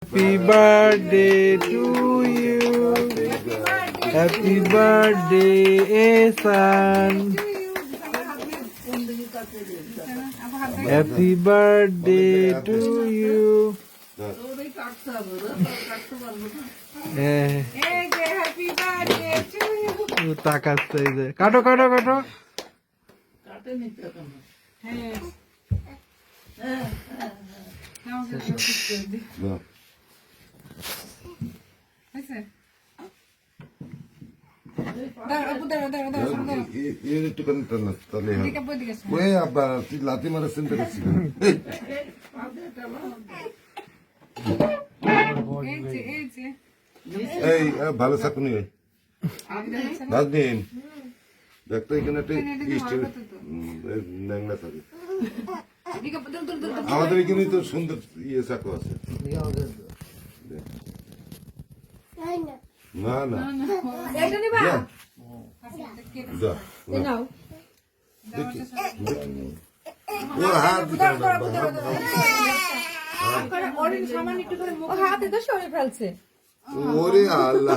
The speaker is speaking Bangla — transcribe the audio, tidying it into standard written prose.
Happy birthday to you. Happy birthday, Ehsan. Happy birthday to you. Happy birthday to you. তাকাচ্ছে এই যে কাটো কাটো কাটো লাথি মারা চিন্তা করছি এই ভালো থাকুনি নাজনীন দেখতো এখানে একটা ন্যাংলা থাকে আমাদের এখানে তো সুন্দর ইয়ে চাকু আছে না না যা দেখি হাতে তো সরে ফেলছে ওরে আল্লাহ